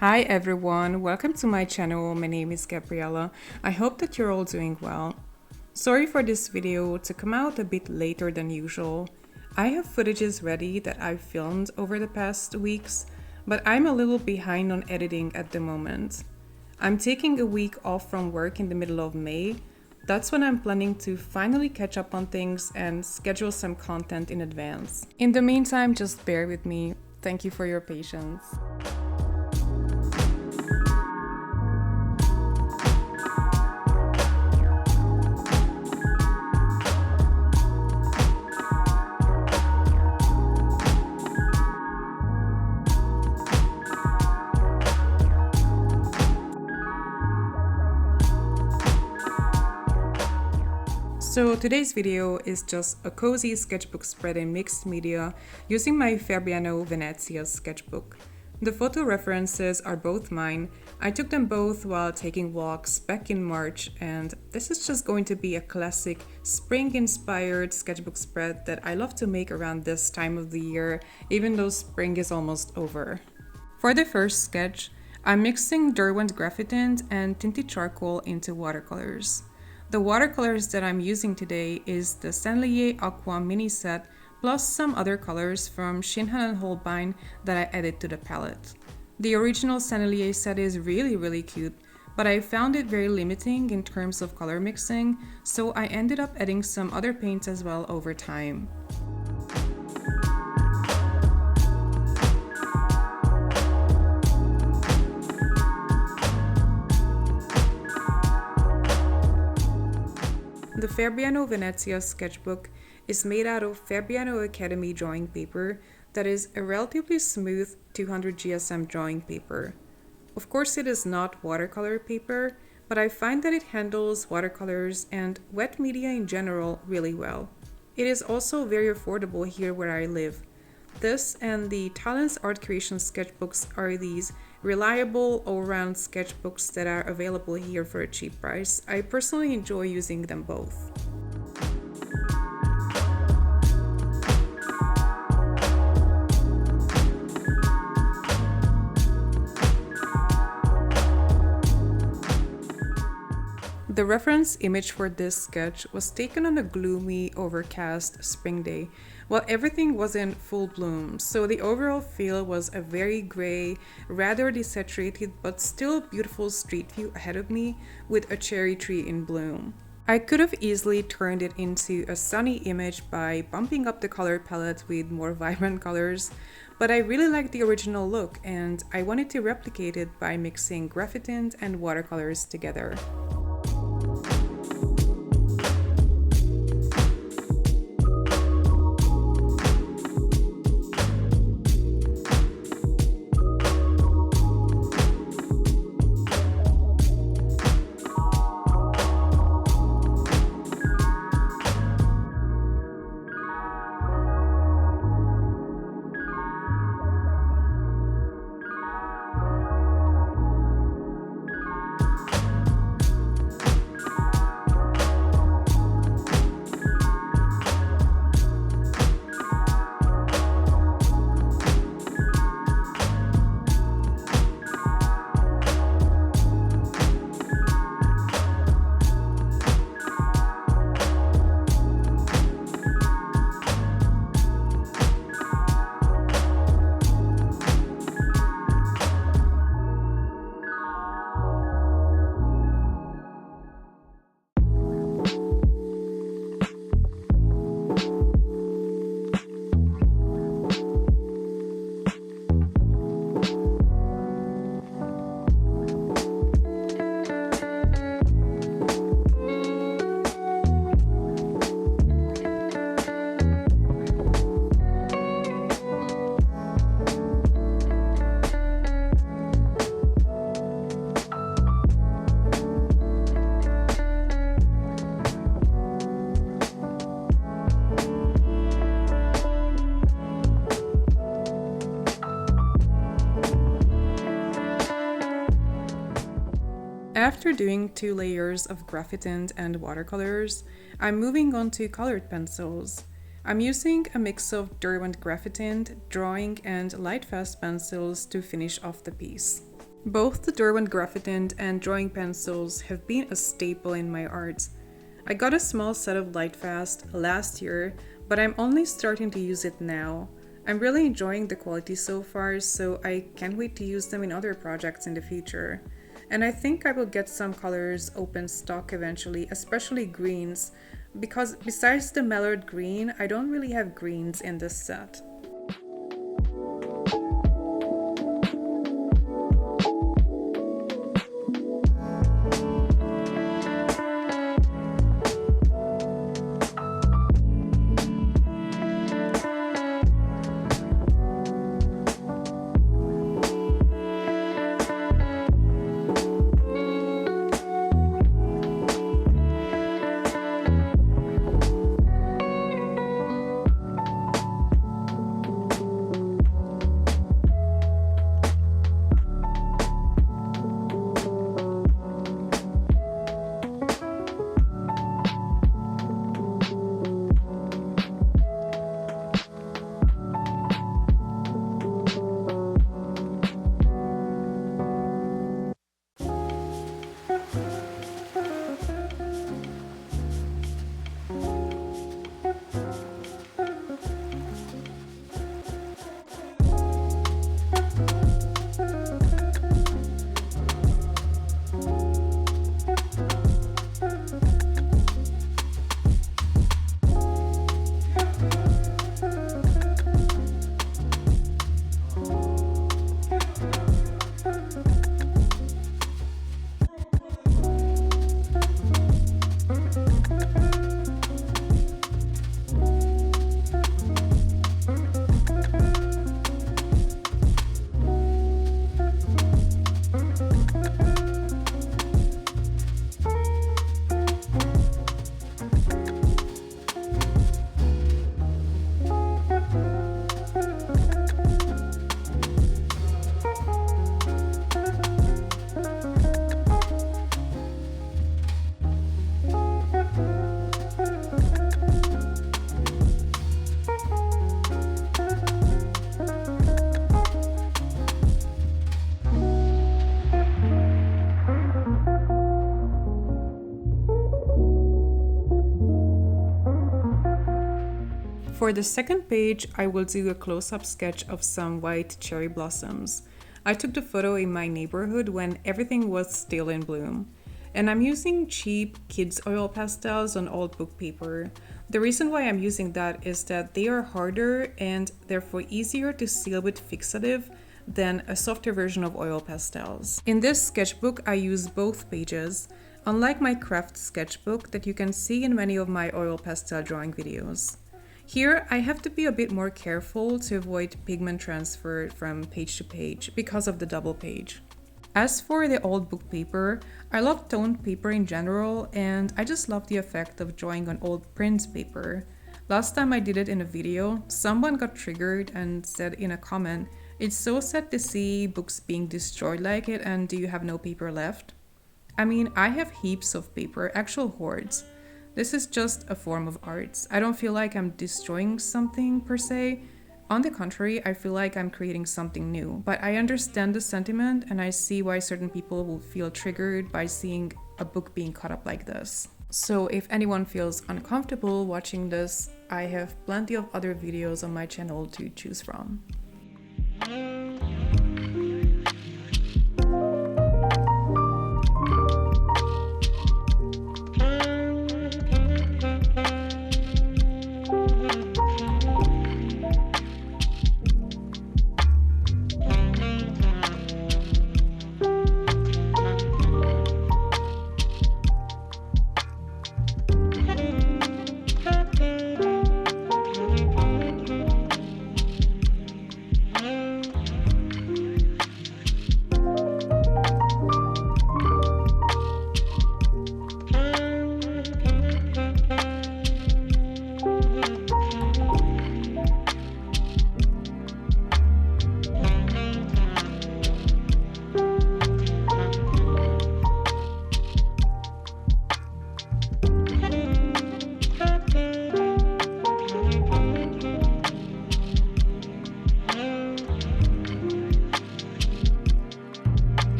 Hi everyone, welcome to my channel. My name is Gabriella. I hope that you're all doing well. Sorry for this video to come out a bit later than usual. I have footages ready that I've filmed over the past weeks, but I'm a little behind on editing at the moment. I'm taking a week off from work in the middle of May. That's when I'm planning to finally catch up on things and schedule some content in advance. In the meantime, just bear with me. Thank you for your patience. So today's video is just a cozy sketchbook spread in mixed media using my Fabriano Venezia sketchbook. The photo references are both mine. I took them both while taking walks back in March, and this is just going to be a classic spring-inspired sketchbook spread that I love to make around this time of the year, even though spring is almost over. For the first sketch, I'm mixing Derwent Graphitint and tinted charcoal into watercolors. The watercolors that I'm using today is the Sennelier Aqua mini set plus some other colors from Shinhan and Holbein that I added to the palette. The original Sennelier set is really cute, but I found it very limiting in terms of color mixing, so I ended up adding some other paints as well over time. The Fabriano Venezia sketchbook is made out of Fabriano Academy drawing paper that is a relatively smooth 200 GSM drawing paper. Of course, it is not watercolor paper, but I find that it handles watercolors and wet media in general really well. It is also very affordable here where I live. This and the Talents Art Creation sketchbooks are these reliable all-round sketchbooks that are available here for a cheap price. I personally enjoy using them both. The reference image for this sketch was taken on a gloomy, overcast spring day, while everything was in full bloom, so the overall feel was a very gray, rather desaturated but still beautiful street view ahead of me with a cherry tree in bloom. I could have easily turned it into a sunny image by bumping up the color palette with more vibrant colors, but I really liked the original look and I wanted to replicate it by mixing graphitint and watercolors together. After doing 2 layers of graphitint and watercolors, I'm moving on to colored pencils. I'm using a mix of Derwent Graphitint, Drawing and Lightfast pencils to finish off the piece. Both the Derwent Graphitint and drawing pencils have been a staple in my art. I got a small set of Lightfast last year, but I'm only starting to use it now. I'm really enjoying the quality so far, so I can't wait to use them in other projects in the future. And I think I will get some colors open stock eventually, especially greens, because besides the mellowed green, I don't really have greens in this set. For the second page, I will do a close-up sketch of some white cherry blossoms. I took the photo in my neighborhood when everything was still in bloom. And I'm using cheap kids oil pastels on old book paper. The reason why I'm using that is that they are harder and therefore easier to seal with fixative than a softer version of oil pastels. In this sketchbook, I use both pages, unlike my craft sketchbook that you can see in many of my oil pastel drawing videos. Here, I have to be a bit more careful to avoid pigment transfer from page to page because of the double page. As for the old book paper, I love toned paper in general, and I just love the effect of drawing on old print paper. Last time I did it in a video, someone got triggered and said in a comment, "It's so sad to see books being destroyed like it, and do you have no paper left?" I mean, I have heaps of paper, actual hoards. This is just a form of art. I don't feel like I'm destroying something per se. On the contrary, I feel like I'm creating something new. But I understand the sentiment, and I see why certain people will feel triggered by seeing a book being cut up like this. So if anyone feels uncomfortable watching this, I have plenty of other videos on my channel to choose from.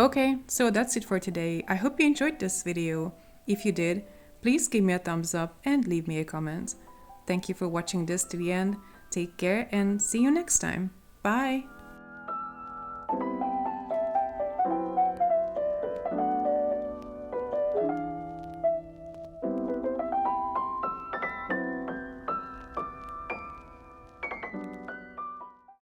Okay, so that's it for today. I hope you enjoyed this video. If you did, please give me a thumbs up and leave me a comment. Thank you for watching this to the end. Take care and see you next time. Bye!